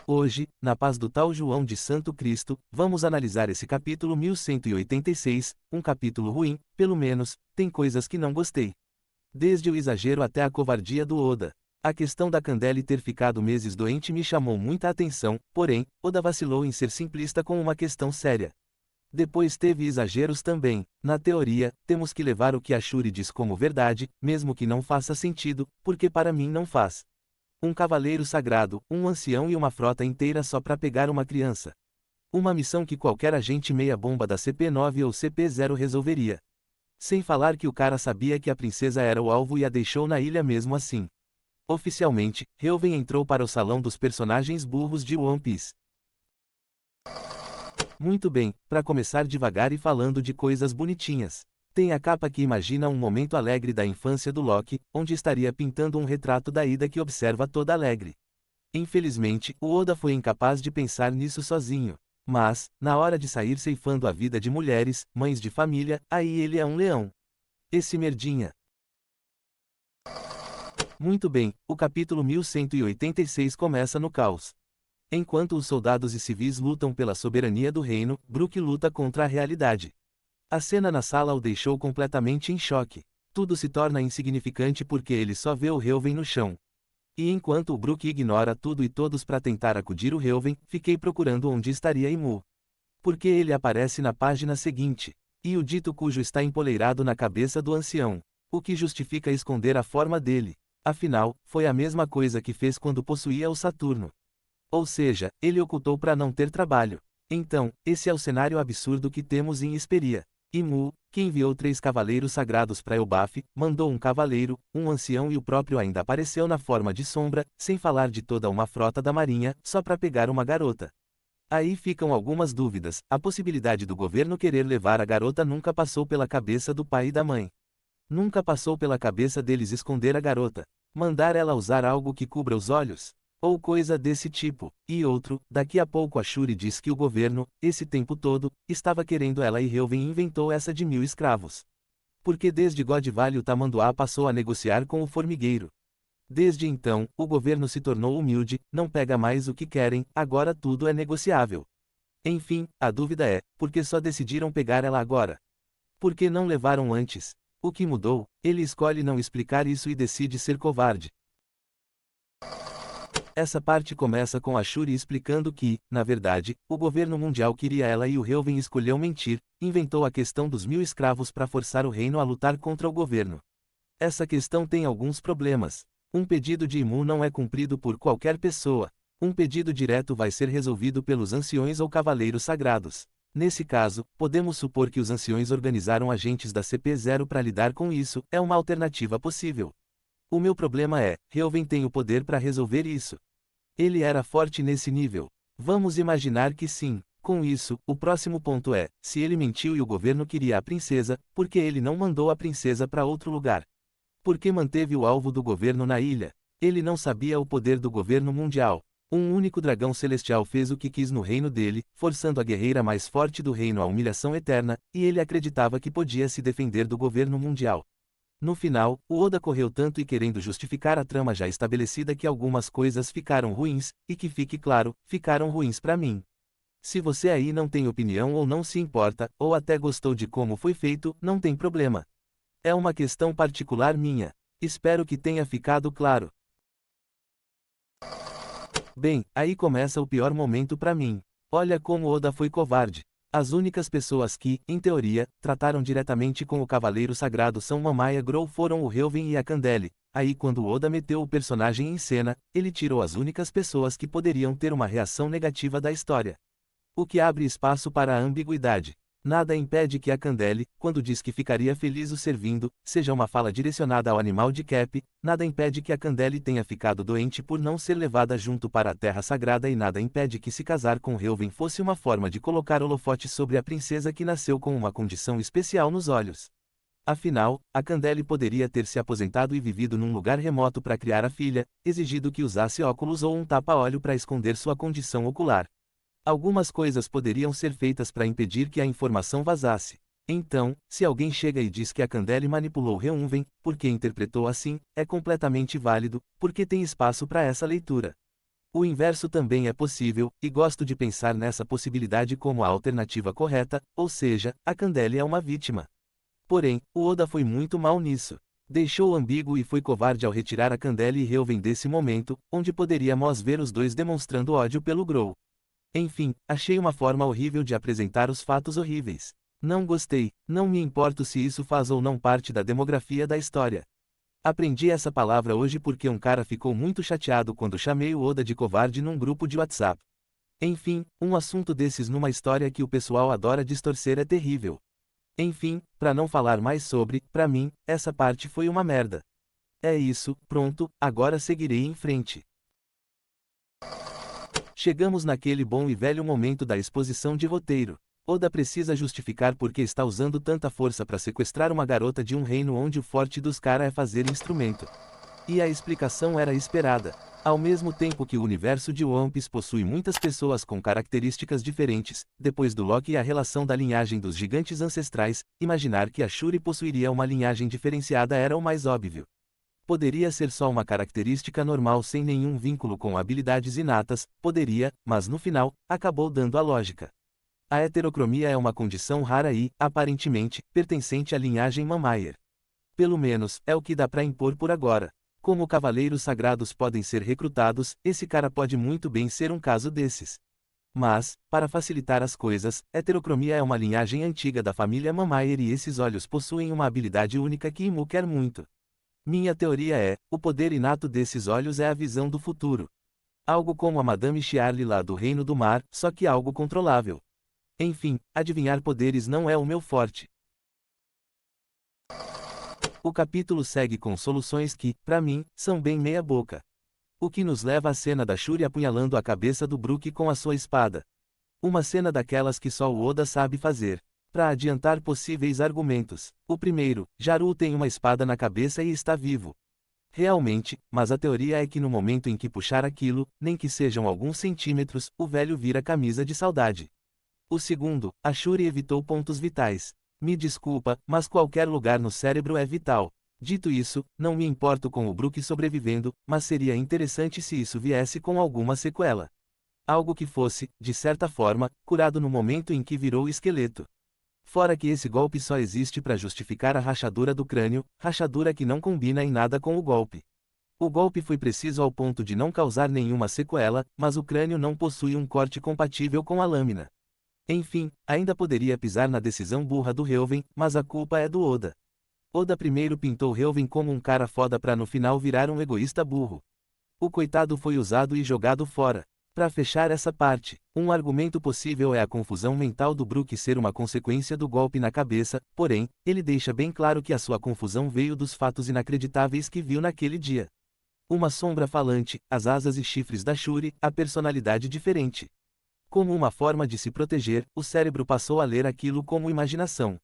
Hoje, na paz do tal João de Santo Cristo, vamos analisar esse capítulo 1186, um capítulo ruim, pelo menos, tem coisas que não gostei. Desde o exagero até a covardia do Oda. A questão da Candele ter ficado meses doente me chamou muita atenção, porém, Oda vacilou em ser simplista com uma questão séria. Depois teve exageros também. Na teoria, temos que levar o que a Shuri diz como verdade, mesmo que não faça sentido, porque para mim não faz. Um cavaleiro sagrado, um ancião e uma frota inteira só para pegar uma criança. Uma missão que qualquer agente meia-bomba da CP9 ou CP0 resolveria. Sem falar que o cara sabia que a princesa era o alvo e a deixou na ilha mesmo assim. Oficialmente, Reuven entrou para o salão dos personagens burros de One Piece. Muito bem, para começar devagar e falando de coisas bonitinhas. Tem a capa que imagina um momento alegre da infância do Loki, onde estaria pintando um retrato da Ida que observa toda alegre. Infelizmente, o Oda foi incapaz de pensar nisso sozinho. Mas, na hora de sair ceifando a vida de mulheres, mães de família, aí ele é um leão. Esse merdinha. Muito bem, o capítulo 1186 começa no caos. Enquanto os soldados e civis lutam pela soberania do reino, Brook luta contra a realidade. A cena na sala o deixou completamente em choque. Tudo se torna insignificante porque ele só vê o Reuven no chão. E enquanto o Brook ignora tudo e todos para tentar acudir o Reuven, fiquei procurando onde estaria Imu. Porque ele aparece na página seguinte. E o dito cujo está empoleirado na cabeça do ancião. O que justifica esconder a forma dele. Afinal, foi a mesma coisa que fez quando possuía o Saturno. Ou seja, ele ocultou para não ter trabalho. Então, esse é o cenário absurdo que temos em Hesperia. Imu, que enviou 3 cavaleiros sagrados para Elbaf, mandou um cavaleiro, um ancião e o próprio ainda apareceu na forma de sombra, sem falar de toda uma frota da marinha, só para pegar uma garota. Aí ficam algumas dúvidas. A possibilidade do governo querer levar a garota nunca passou pela cabeça do pai e da mãe. Nunca passou pela cabeça deles esconder a garota. Mandar ela usar algo que cubra os olhos? Ou coisa desse tipo. E outro, daqui a pouco a Shuri diz que o governo, esse tempo todo, estava querendo ela e Reuven inventou essa de 1000 escravos. Porque desde God Valley o Tamanduá passou a negociar com o formigueiro. Desde então, o governo se tornou humilde, não pega mais o que querem, agora tudo é negociável. Enfim, a dúvida é, por que só decidiram pegar ela agora? Por que não levaram antes? O que mudou? Ele escolhe não explicar isso e decide ser covarde. Essa parte começa com a Shuri explicando que, na verdade, o governo mundial queria ela e o Reuven escolheu mentir, inventou a questão dos 1000 escravos para forçar o reino a lutar contra o governo. Essa questão tem alguns problemas. Um pedido de Imu não é cumprido por qualquer pessoa. Um pedido direto vai ser resolvido pelos anciões ou cavaleiros sagrados. Nesse caso, podemos supor que os anciões organizaram agentes da CP0 para lidar com isso, é uma alternativa possível. O meu problema é, Reuven tem o poder para resolver isso. Ele era forte nesse nível. Vamos imaginar que sim. Com isso, o próximo ponto é, se ele mentiu e o governo queria a princesa, por que ele não mandou a princesa para outro lugar? Por que manteve o alvo do governo na ilha? Ele não sabia o poder do governo mundial. Um único dragão celestial fez o que quis no reino dele, forçando a guerreira mais forte do reino à humilhação eterna, e ele acreditava que podia se defender do governo mundial. No final, o Oda correu tanto e querendo justificar a trama já estabelecida que algumas coisas ficaram ruins, e que fique claro, ficaram ruins para mim. Se você aí não tem opinião ou não se importa, ou até gostou de como foi feito, não tem problema. É uma questão particular minha. Espero que tenha ficado claro. Bem, aí começa o pior momento para mim. Olha como Oda foi covarde. As únicas pessoas que, em teoria, trataram diretamente com o Cavaleiro Sagrado são Mamaya Grow foram o Reuven e a Candele. Aí quando Oda meteu o personagem em cena, ele tirou as únicas pessoas que poderiam ter uma reação negativa da história. O que abre espaço para a ambiguidade. Nada impede que a Candele, quando diz que ficaria feliz o servindo, seja uma fala direcionada ao animal de Cap, nada impede que a Candele tenha ficado doente por não ser levada junto para a Terra Sagrada e nada impede que se casar com Reuven fosse uma forma de colocar holofote sobre a princesa que nasceu com uma condição especial nos olhos. Afinal, a Candele poderia ter se aposentado e vivido num lugar remoto para criar a filha, exigido que usasse óculos ou um tapa-olho para esconder sua condição ocular. Algumas coisas poderiam ser feitas para impedir que a informação vazasse. Então, se alguém chega e diz que a Candele manipulou Reuven, porque interpretou assim, é completamente válido, porque tem espaço para essa leitura. O inverso também é possível, e gosto de pensar nessa possibilidade como a alternativa correta, ou seja, a Candelia é uma vítima. Porém, o Oda foi muito mal nisso. Deixou ambíguo e foi covarde ao retirar a Candelia e Reuven desse momento, onde poderíamos ver os dois demonstrando ódio pelo Grou. Enfim, achei uma forma horrível de apresentar os fatos horríveis. Não gostei, não me importo se isso faz ou não parte da demografia da história. Aprendi essa palavra hoje porque um cara ficou muito chateado quando chamei o Oda de covarde num grupo de WhatsApp. Enfim, um assunto desses numa história que o pessoal adora distorcer é terrível. Enfim, pra não falar mais sobre, pra mim, essa parte foi uma merda. É isso, pronto, agora seguirei em frente. Chegamos naquele bom e velho momento da exposição de roteiro. Oda precisa justificar por que está usando tanta força para sequestrar uma garota de um reino onde o forte dos cara é fazer instrumento. E a explicação era esperada. Ao mesmo tempo que o universo de One Piece possui muitas pessoas com características diferentes, depois do Loki e a relação da linhagem dos gigantes ancestrais, imaginar que a Shuri possuiria uma linhagem diferenciada era o mais óbvio. Poderia ser só uma característica normal sem nenhum vínculo com habilidades inatas, poderia, mas no final, acabou dando a lógica. A heterocromia é uma condição rara e, aparentemente, pertencente à linhagem Mamayer. Pelo menos, é o que dá pra impor por agora. Como cavaleiros sagrados podem ser recrutados, esse cara pode muito bem ser um caso desses. Mas, para facilitar as coisas, heterocromia é uma linhagem antiga da família Mamayer e esses olhos possuem uma habilidade única que Imu quer muito. Minha teoria é, o poder inato desses olhos é a visão do futuro. Algo como a Madame Chiarli lá do Reino do Mar, só que algo controlável. Enfim, adivinhar poderes não é o meu forte. O capítulo segue com soluções que, pra mim, são bem meia boca. O que nos leva à cena da Shuri apunhalando a cabeça do Brook com a sua espada. Uma cena daquelas que só o Oda sabe fazer. Pra adiantar possíveis argumentos. O primeiro, Jaru tem uma espada na cabeça e está vivo. Realmente, mas a teoria é que no momento em que puxar aquilo, nem que sejam alguns centímetros, o velho vira camisa de saudade. O segundo, a Shuri evitou pontos vitais. Me desculpa, mas qualquer lugar no cérebro é vital. Dito isso, não me importo com o Brook sobrevivendo, mas seria interessante se isso viesse com alguma sequela. Algo que fosse, de certa forma, curado no momento em que virou esqueleto. Fora que esse golpe só existe para justificar a rachadura do crânio, rachadura que não combina em nada com o golpe. O golpe foi preciso ao ponto de não causar nenhuma sequela, mas o crânio não possui um corte compatível com a lâmina. Enfim, ainda poderia pisar na decisão burra do Reuven, mas a culpa é do Oda. Oda primeiro pintou Reuven como um cara foda pra no final virar um egoísta burro. O coitado foi usado e jogado fora. Pra fechar essa parte, um argumento possível é a confusão mental do Brook ser uma consequência do golpe na cabeça, porém, ele deixa bem claro que a sua confusão veio dos fatos inacreditáveis que viu naquele dia. Uma sombra falante, as asas e chifres da Shuri, a personalidade diferente. Como uma forma de se proteger, o cérebro passou a ler aquilo como imaginação.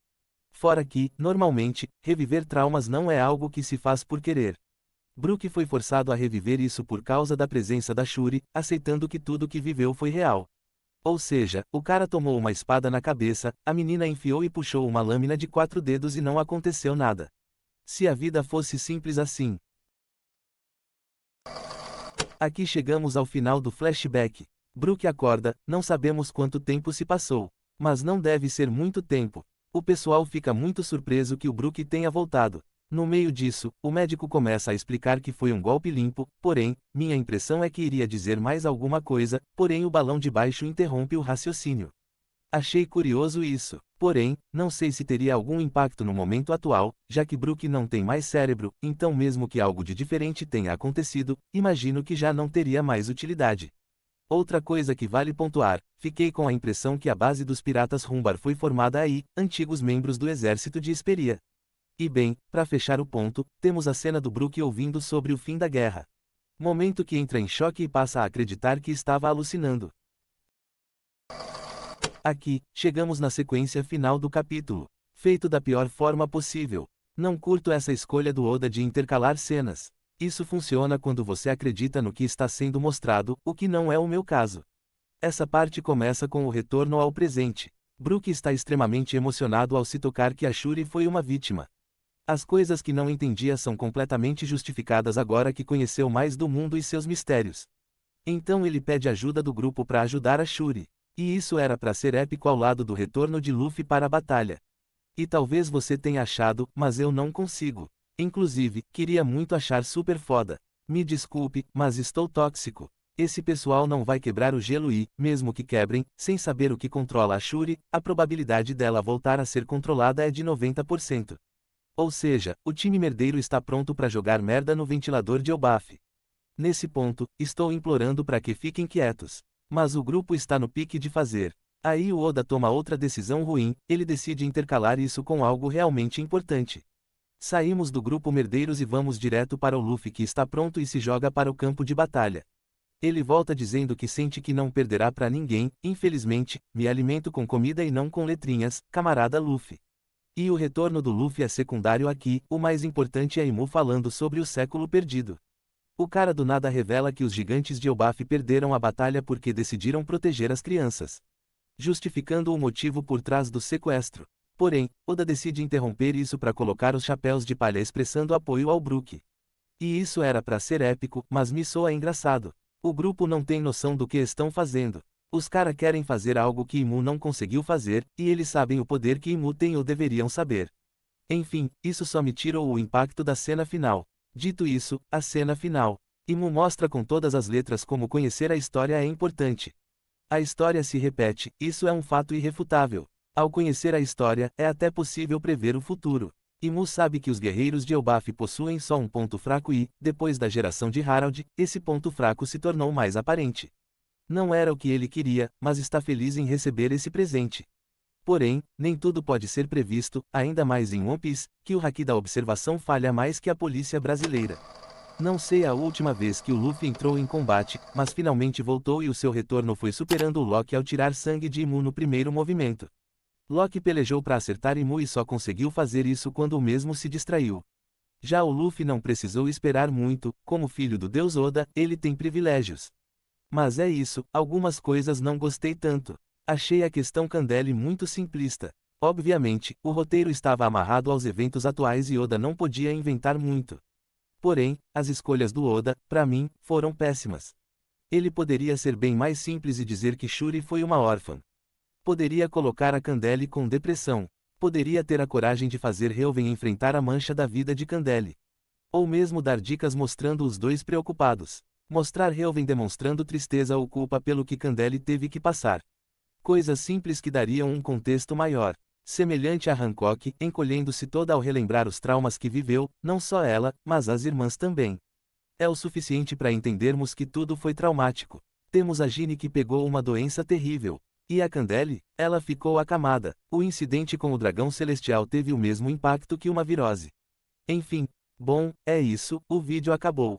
Fora que, normalmente, reviver traumas não é algo que se faz por querer. Brook foi forçado a reviver isso por causa da presença da Shuri, aceitando que tudo que viveu foi real. Ou seja, o cara tomou uma espada na cabeça, a menina enfiou e puxou uma lâmina de 4 dedos e não aconteceu nada. Se a vida fosse simples assim. Aqui chegamos ao final do flashback. Brook acorda, não sabemos quanto tempo se passou. Mas não deve ser muito tempo. O pessoal fica muito surpreso que o Brook tenha voltado. No meio disso, o médico começa a explicar que foi um golpe limpo, porém, minha impressão é que iria dizer mais alguma coisa, porém o balão de baixo interrompe o raciocínio. Achei curioso isso, porém, não sei se teria algum impacto no momento atual, já que Brook não tem mais cérebro, então mesmo que algo de diferente tenha acontecido, imagino que já não teria mais utilidade. Outra coisa que vale pontuar, fiquei com a impressão que a base dos piratas Rumbar foi formada aí, antigos membros do exército de Esperia. E bem, para fechar o ponto, temos a cena do Brook ouvindo sobre o fim da guerra. Momento que entra em choque e passa a acreditar que estava alucinando. Aqui, chegamos na sequência final do capítulo. Feito da pior forma possível. Não curto essa escolha do Oda de intercalar cenas. Isso funciona quando você acredita no que está sendo mostrado, o que não é o meu caso. Essa parte começa com o retorno ao presente. Brook está extremamente emocionado ao se tocar que a Shuri foi uma vítima. As coisas que não entendia são completamente justificadas agora que conheceu mais do mundo e seus mistérios. Então ele pede ajuda do grupo para ajudar a Shuri. E isso era para ser épico ao lado do retorno de Luffy para a batalha. E talvez você tenha achado, mas eu não consigo. Inclusive, queria muito achar super foda. Me desculpe, mas estou tóxico. Esse pessoal não vai quebrar o gelo e, mesmo que quebrem, sem saber o que controla a Shuri, a probabilidade dela voltar a ser controlada é de 90%. Ou seja, o time merdeiro está pronto para jogar merda no ventilador de Elbaf. Nesse ponto, estou implorando para que fiquem quietos. Mas o grupo está no pique de fazer. Aí o Oda toma outra decisão ruim, ele decide intercalar isso com algo realmente importante. Saímos do grupo Merdeiros e vamos direto para o Luffy que está pronto e se joga para o campo de batalha. Ele volta dizendo que sente que não perderá para ninguém, infelizmente, me alimento com comida e não com letrinhas, camarada Luffy. E o retorno do Luffy é secundário aqui, o mais importante é Imu falando sobre o século perdido. O cara do nada revela que os gigantes de Elbaf perderam a batalha porque decidiram proteger as crianças, justificando o motivo por trás do sequestro. Porém, Oda decide interromper isso para colocar os chapéus de palha expressando apoio ao Brook. E isso era para ser épico, mas me soa engraçado. O grupo não tem noção do que estão fazendo. Os cara querem fazer algo que Imu não conseguiu fazer, e eles sabem o poder que Imu tem ou deveriam saber. Enfim, isso só me tirou o impacto da cena final. Dito isso, a cena final. Imu mostra com todas as letras como conhecer a história é importante. A história se repete, isso é um fato irrefutável. Ao conhecer a história, é até possível prever o futuro. Imu sabe que os guerreiros de Elbaf possuem só um ponto fraco e, depois da geração de Harald, esse ponto fraco se tornou mais aparente. Não era o que ele queria, mas está feliz em receber esse presente. Porém, nem tudo pode ser previsto, ainda mais em One Piece, que o haki da observação falha mais que a polícia brasileira. Não sei a última vez que o Luffy entrou em combate, mas finalmente voltou e o seu retorno foi superando o Lock ao tirar sangue de Imu no primeiro movimento. Lock pelejou para acertar Imu e só conseguiu fazer isso quando o mesmo se distraiu. Já o Luffy não precisou esperar muito, como filho do deus Oda, ele tem privilégios. Mas é isso, algumas coisas não gostei tanto. Achei a questão Candele muito simplista. Obviamente, o roteiro estava amarrado aos eventos atuais e Oda não podia inventar muito. Porém, as escolhas do Oda, para mim, foram péssimas. Ele poderia ser bem mais simples e dizer que Shuri foi uma órfã. Poderia colocar a Candele com depressão. Poderia ter a coragem de fazer Helven enfrentar a mancha da vida de Candele. Ou mesmo dar dicas mostrando os dois preocupados. Mostrar Helven demonstrando tristeza ou culpa pelo que Candele teve que passar. Coisas simples que dariam um contexto maior. Semelhante a Hancock, encolhendo-se toda ao relembrar os traumas que viveu, não só ela, mas as irmãs também. É o suficiente para entendermos que tudo foi traumático. Temos a Ginny que pegou uma doença terrível. E a Candele? Ela ficou acamada. O incidente com o dragão celestial teve o mesmo impacto que uma virose. Enfim. Bom, é isso, o vídeo acabou.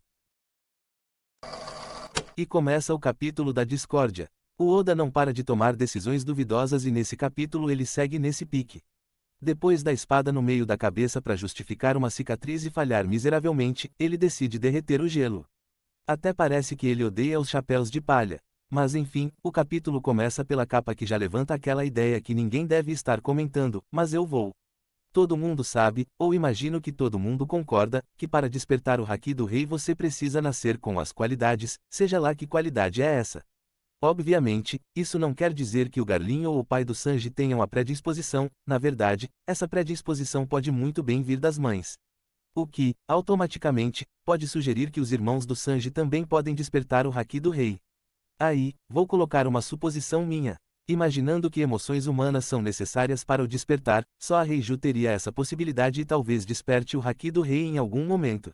E começa o capítulo da discórdia. O Oda não para de tomar decisões duvidosas e nesse capítulo ele segue nesse pique. Depois da espada no meio da cabeça para justificar uma cicatriz e falhar miseravelmente, ele decide derreter o gelo. Até parece que ele odeia os chapéus de palha. Mas enfim, o capítulo começa pela capa que já levanta aquela ideia que ninguém deve estar comentando, mas eu vou. Todo mundo sabe, ou imagino que todo mundo concorda, que para despertar o haki do rei você precisa nascer com as qualidades, seja lá que qualidade é essa. Obviamente, isso não quer dizer que o Garlin ou o pai do Sanji tenham a predisposição, na verdade, essa predisposição pode muito bem vir das mães. O que, automaticamente, pode sugerir que os irmãos do Sanji também podem despertar o haki do rei. Aí, vou colocar uma suposição minha. Imaginando que emoções humanas são necessárias para o despertar, só a Reiju teria essa possibilidade e talvez desperte o haki do rei em algum momento.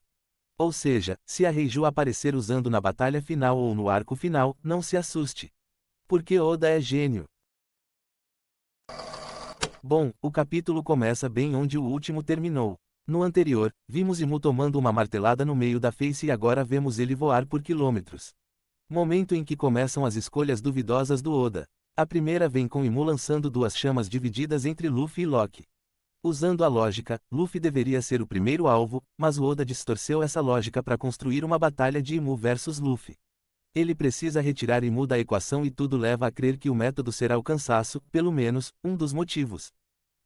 Ou seja, se a Reiju aparecer usando na batalha final ou no arco final, não se assuste. Porque Oda é gênio. Bom, o capítulo começa bem onde o último terminou. No anterior, vimos Imu tomando uma martelada no meio da face e agora vemos ele voar por quilômetros. Momento em que começam as escolhas duvidosas do Oda. A primeira vem com Imu lançando duas chamas divididas entre Luffy e Lock. Usando a lógica, Luffy deveria ser o primeiro alvo, mas o Oda distorceu essa lógica para construir uma batalha de Imu versus Luffy. Ele precisa retirar Imu da equação e tudo leva a crer que o método será o cansaço, pelo menos, um dos motivos.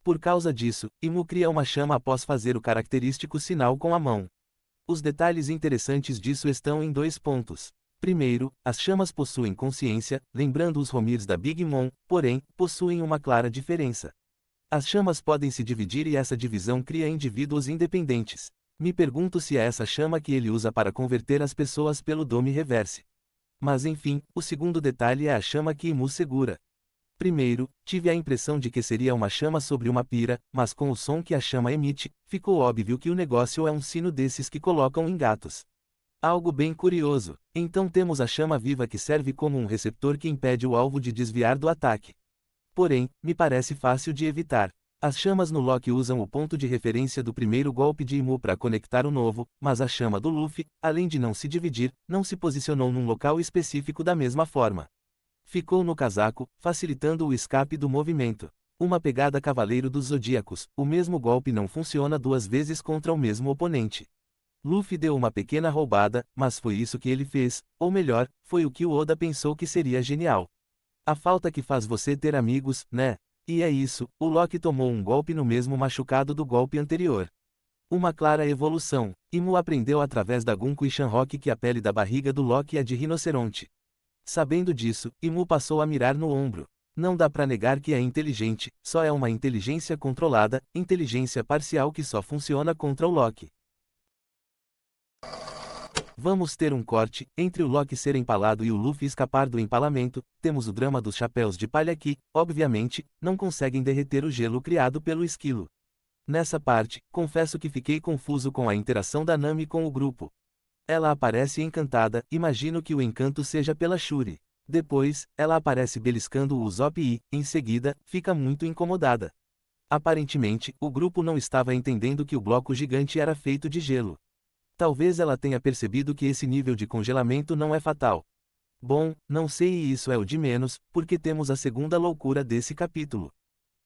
Por causa disso, Imu cria uma chama após fazer o característico sinal com a mão. Os detalhes interessantes disso estão em dois pontos. Primeiro, as chamas possuem consciência, lembrando os Homirs da Big Mom, porém, possuem uma clara diferença. As chamas podem se dividir e essa divisão cria indivíduos independentes. Me pergunto se é essa chama que ele usa para converter as pessoas pelo Dome Reverse. Mas enfim, o segundo detalhe é a chama que Imu segura. Primeiro, tive a impressão de que seria uma chama sobre uma pira, mas com o som que a chama emite, ficou óbvio que o negócio é um sino desses que colocam em gatos. Algo bem curioso. Então temos a chama viva que serve como um receptor que impede o alvo de desviar do ataque. Porém, me parece fácil de evitar. As chamas no Loki usam o ponto de referência do primeiro golpe de Imu para conectar o novo, mas a chama do Luffy, além de não se dividir, não se posicionou num local específico da mesma forma. Ficou no casaco, facilitando o escape do movimento. Uma pegada Cavaleiro dos Zodíacos, o mesmo golpe não funciona duas vezes contra o mesmo oponente. Luffy deu uma pequena roubada, mas foi isso que ele fez, ou melhor, foi o que o Oda pensou que seria genial. A falta que faz você ter amigos, né? E é isso, o Loki tomou um golpe no mesmo machucado do golpe anterior. Uma clara evolução. Imu aprendeu através da Gunko e Shanrock que a pele da barriga do Loki é de rinoceronte. Sabendo disso, Imu passou a mirar no ombro. Não dá pra negar que é inteligente, só é uma inteligência controlada, inteligência parcial que só funciona contra o Loki. Vamos ter um corte, entre o Loki ser empalado e o Luffy escapar do empalamento, temos o drama dos chapéus de palha que, obviamente, não conseguem derreter o gelo criado pelo esquilo. Nessa parte, confesso que fiquei confuso com a interação da Nami com o grupo. Ela aparece encantada, imagino que o encanto seja pela Shuri. Depois, ela aparece beliscando o Usopp e, em seguida, fica muito incomodada. Aparentemente, o grupo não estava entendendo que o bloco gigante era feito de gelo. Talvez ela tenha percebido que esse nível de congelamento não é fatal. Bom, não sei e isso é o de menos, porque temos a segunda loucura desse capítulo.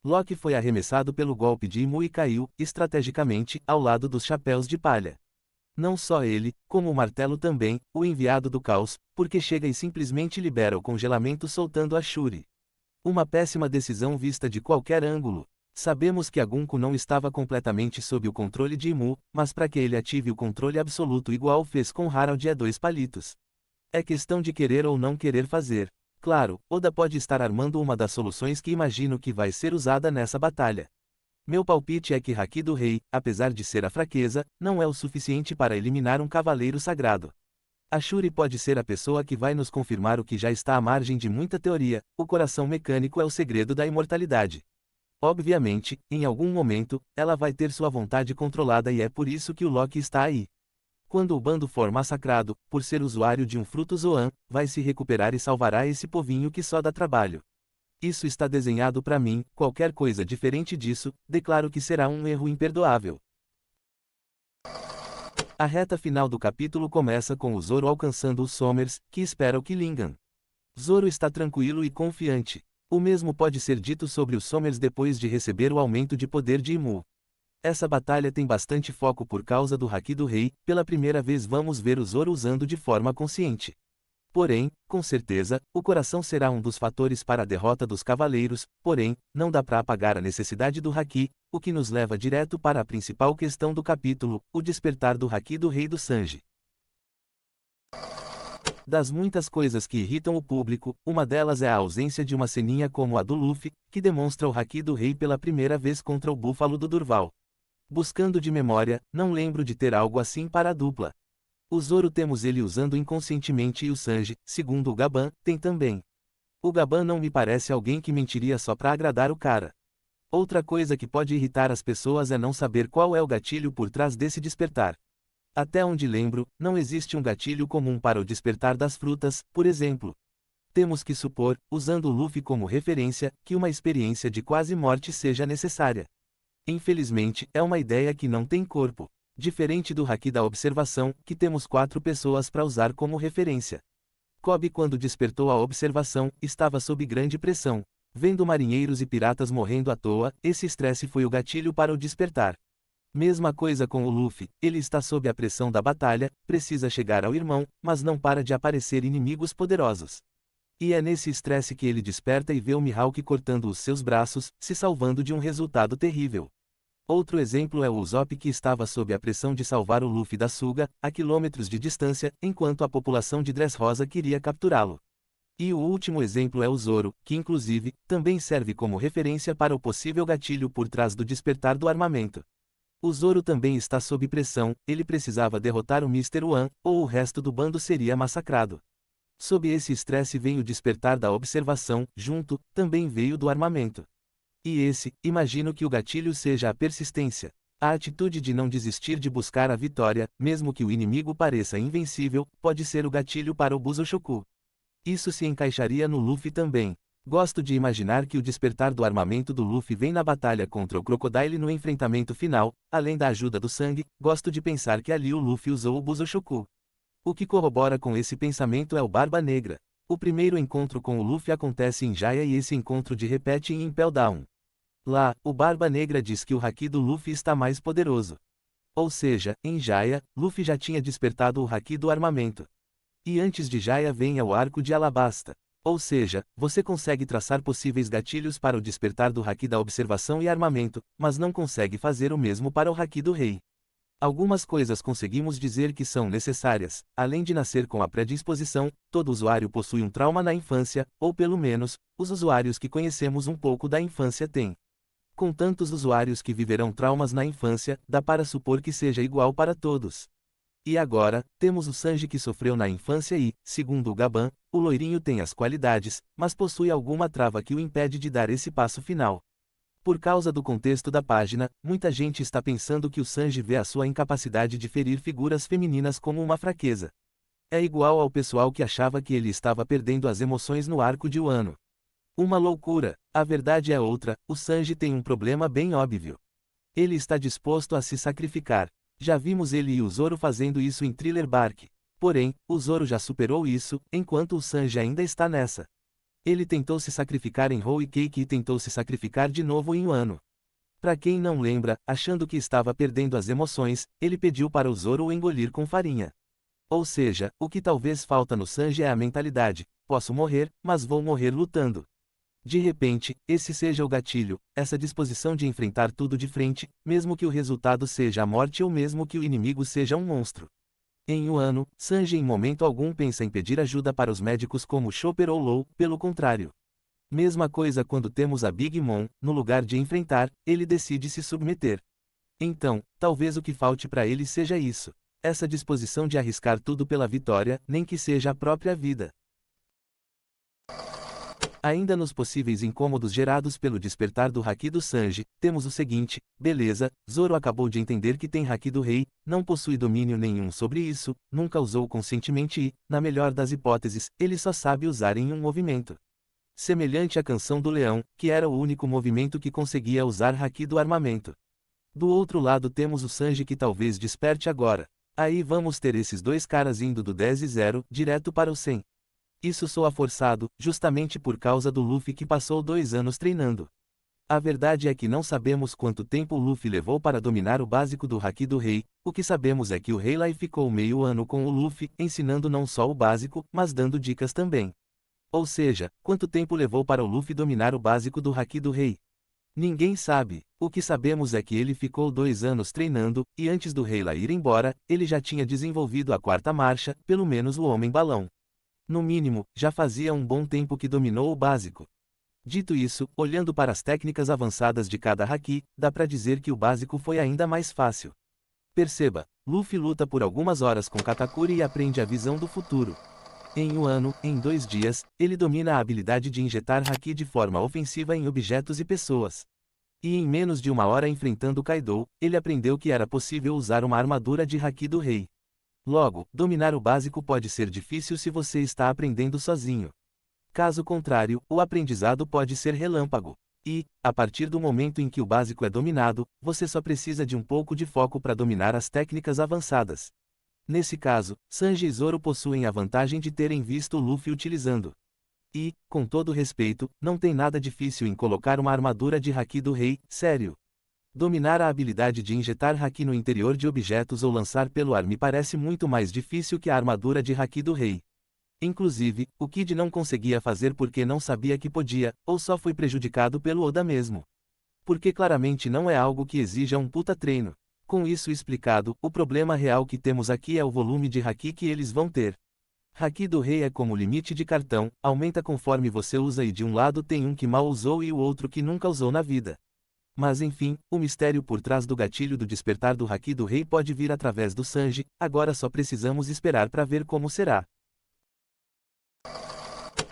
Loki foi arremessado pelo golpe de Imu e caiu, estrategicamente, ao lado dos chapéus de palha. Não só ele, como o martelo também, o enviado do caos, porque chega e simplesmente libera o congelamento soltando a Shuri. Uma péssima decisão vista de qualquer ângulo. Sabemos que a Gunko não estava completamente sob o controle de Imu, mas para que ele ative o controle absoluto igual fez com Harald é dois palitos. É questão de querer ou não querer fazer. Claro, Oda pode estar armando uma das soluções que imagino que vai ser usada nessa batalha. Meu palpite é que Haki do Rei, apesar de ser a fraqueza, não é o suficiente para eliminar um cavaleiro sagrado. A Shuri pode ser a pessoa que vai nos confirmar o que já está à margem de muita teoria: o coração mecânico é o segredo da imortalidade. Obviamente, em algum momento, ela vai ter sua vontade controlada e é por isso que o Loki está aí. Quando o bando for massacrado, por ser usuário de um fruto Zoan, vai se recuperar e salvará esse povinho que só dá trabalho. Isso está desenhado para mim, qualquer coisa diferente disso, declaro que será um erro imperdoável. A reta final do capítulo começa com o Zoro alcançando os Sommers, que espera o Killingan. Zoro está tranquilo e confiante. O mesmo pode ser dito sobre os Sommers depois de receber o aumento de poder de Imu. Essa batalha tem bastante foco por causa do Haki do Rei, pela primeira vez vamos ver o Zoro usando de forma consciente. Porém, com certeza, o coração será um dos fatores para a derrota dos cavaleiros, porém, não dá para apagar a necessidade do Haki, o que nos leva direto para a principal questão do capítulo, o despertar do Haki do Rei do Sanji. Das muitas coisas que irritam o público, uma delas é a ausência de uma ceninha como a do Luffy, que demonstra o Haki do Rei pela primeira vez contra o Búfalo do Durval. Buscando de memória, não lembro de ter algo assim para a dupla. O Zoro temos ele usando inconscientemente e o Sanji, segundo o Gaban, tem também. O Gaban não me parece alguém que mentiria só pra agradar o cara. Outra coisa que pode irritar as pessoas é não saber qual é o gatilho por trás desse despertar. Até onde lembro, não existe um gatilho comum para o despertar das frutas, por exemplo. Temos que supor, usando o Luffy como referência, que uma experiência de quase morte seja necessária. Infelizmente, é uma ideia que não tem corpo. Diferente do Haki da observação, que temos 4 pessoas para usar como referência. Kobe, quando despertou a observação, estava sob grande pressão. Vendo marinheiros e piratas morrendo à toa, esse estresse foi o gatilho para o despertar. Mesma coisa com o Luffy, ele está sob a pressão da batalha, precisa chegar ao irmão, mas não para de aparecer inimigos poderosos. E é nesse estresse que ele desperta e vê o Mihawk cortando os seus braços, se salvando de um resultado terrível. Outro exemplo é o Usopp, que estava sob a pressão de salvar o Luffy da Suga, a quilômetros de distância, enquanto a população de Dressrosa queria capturá-lo. E o último exemplo é o Zoro, que inclusive, também serve como referência para o possível gatilho por trás do despertar do armamento. O Zoro também está sob pressão, ele precisava derrotar o Mr. One, ou o resto do bando seria massacrado. Sob esse estresse vem o despertar da observação, junto, também veio do armamento. E esse, imagino que o gatilho seja a persistência. A atitude de não desistir de buscar a vitória, mesmo que o inimigo pareça invencível, pode ser o gatilho para o Busoshoku. Isso se encaixaria no Luffy também. Gosto de imaginar que o despertar do armamento do Luffy vem na batalha contra o Crocodile no enfrentamento final, além da ajuda do sangue, gosto de pensar que ali o Luffy usou o Busoshoku. O que corrobora com esse pensamento é o Barba Negra. O primeiro encontro com o Luffy acontece em Jaya e esse encontro de repete em Impel Down. Lá, o Barba Negra diz que o Haki do Luffy está mais poderoso. Ou seja, em Jaya, Luffy já tinha despertado o Haki do armamento. E antes de Jaya vem o arco de Alabasta. Ou seja, você consegue traçar possíveis gatilhos para o despertar do Haki da observação e armamento, mas não consegue fazer o mesmo para o Haki do Rei. Algumas coisas conseguimos dizer que são necessárias. Além de nascer com a predisposição, todo usuário possui um trauma na infância, ou pelo menos, os usuários que conhecemos um pouco da infância têm. Com tantos usuários que viverão traumas na infância, dá para supor que seja igual para todos. E agora, temos o Sanji que sofreu na infância e, segundo o Gaban, o loirinho tem as qualidades, mas possui alguma trava que o impede de dar esse passo final. Por causa do contexto da página, muita gente está pensando que o Sanji vê a sua incapacidade de ferir figuras femininas como uma fraqueza. É igual ao pessoal que achava que ele estava perdendo as emoções no arco de Wano. Uma loucura. A verdade é outra, o Sanji tem um problema bem óbvio. Ele está disposto a se sacrificar. Já vimos ele e o Zoro fazendo isso em Thriller Bark. Porém, o Zoro já superou isso, enquanto o Sanji ainda está nessa. Ele tentou se sacrificar em Whole Cake e tentou se sacrificar de novo em Wano. Pra quem não lembra, achando que estava perdendo as emoções, ele pediu para o Zoro o engolir com farinha. Ou seja, o que talvez falta no Sanji é a mentalidade: posso morrer, mas vou morrer lutando. De repente, esse seja o gatilho, essa disposição de enfrentar tudo de frente, mesmo que o resultado seja a morte ou mesmo que o inimigo seja um monstro. Em Wano, Sanji em momento algum pensa em pedir ajuda para os médicos como Chopper ou Law, pelo contrário. Mesma coisa quando temos a Big Mom, no lugar de enfrentar, ele decide se submeter. Então, talvez o que falte para ele seja isso. Essa disposição de arriscar tudo pela vitória, nem que seja a própria vida. Ainda nos possíveis incômodos gerados pelo despertar do Haki do Sanji, temos o seguinte: beleza, Zoro acabou de entender que tem Haki do Rei, não possui domínio nenhum sobre isso, nunca usou conscientemente e, na melhor das hipóteses, ele só sabe usar em um movimento. Semelhante à canção do leão, que era o único movimento que conseguia usar Haki do armamento. Do outro lado temos o Sanji que talvez desperte agora. Aí vamos ter esses dois caras indo do 10 e 0, direto para o 100. Isso soa forçado, justamente por causa do Luffy que passou 2 anos treinando. A verdade é que não sabemos quanto tempo o Luffy levou para dominar o básico do Haki do Rei, o que sabemos é que o Rei Lai ficou meio ano com o Luffy, ensinando não só o básico, mas dando dicas também. Ou seja, quanto tempo levou para o Luffy dominar o básico do Haki do Rei? Ninguém sabe. O que sabemos é que ele ficou 2 anos treinando, e antes do Rei Lai ir embora, ele já tinha desenvolvido a quarta marcha, pelo menos o Homem-Balão. No mínimo, já fazia um bom tempo que dominou o básico. Dito isso, olhando para as técnicas avançadas de cada Haki, dá pra dizer que o básico foi ainda mais fácil. Perceba, Luffy luta por algumas horas com Katakuri e aprende a visão do futuro. Em um ano, em 2 dias, ele domina a habilidade de injetar Haki de forma ofensiva em objetos e pessoas. E em menos de 1 hora enfrentando Kaido, ele aprendeu que era possível usar uma armadura de Haki do Rei. Logo, dominar o básico pode ser difícil se você está aprendendo sozinho. Caso contrário, o aprendizado pode ser relâmpago. E, a partir do momento em que o básico é dominado, você só precisa de um pouco de foco para dominar as técnicas avançadas. Nesse caso, Sanji e Zoro possuem a vantagem de terem visto o Luffy utilizando. E, com todo respeito, não tem nada difícil em colocar uma armadura de Haki do Rei, sério. Dominar a habilidade de injetar Haki no interior de objetos ou lançar pelo ar me parece muito mais difícil que a armadura de Haki do Rei. Inclusive, o Kid não conseguia fazer porque não sabia que podia, ou só foi prejudicado pelo Oda mesmo. Porque claramente não é algo que exija um puta treino. Com isso explicado, o problema real que temos aqui é o volume de haki que eles vão ter. Haki do rei é como o limite de cartão, aumenta conforme você usa e de um lado tem um que mal usou e o outro que nunca usou na vida. Mas enfim, o mistério por trás do gatilho do despertar do haki do rei pode vir através do Sanji, agora só precisamos esperar para ver como será.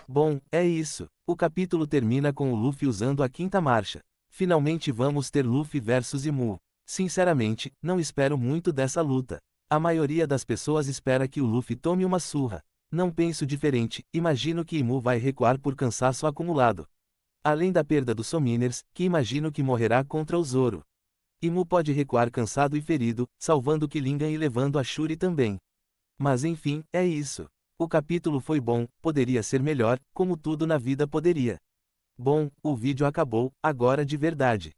Bom, é isso. O capítulo termina com o Luffy usando a quinta marcha. Finalmente vamos ter Luffy versus Imu. Sinceramente, não espero muito dessa luta. A maioria das pessoas espera que o Luffy tome uma surra. Não penso diferente, imagino que Imu vai recuar por cansaço acumulado. Além da perda dos Sominers, que imagino que morrerá contra o Zoro. Imu pode recuar cansado e ferido, salvando Killingan e levando a Shuri também. Mas enfim, é isso. O capítulo foi bom, poderia ser melhor, como tudo na vida poderia. Bom, o vídeo acabou, agora de verdade.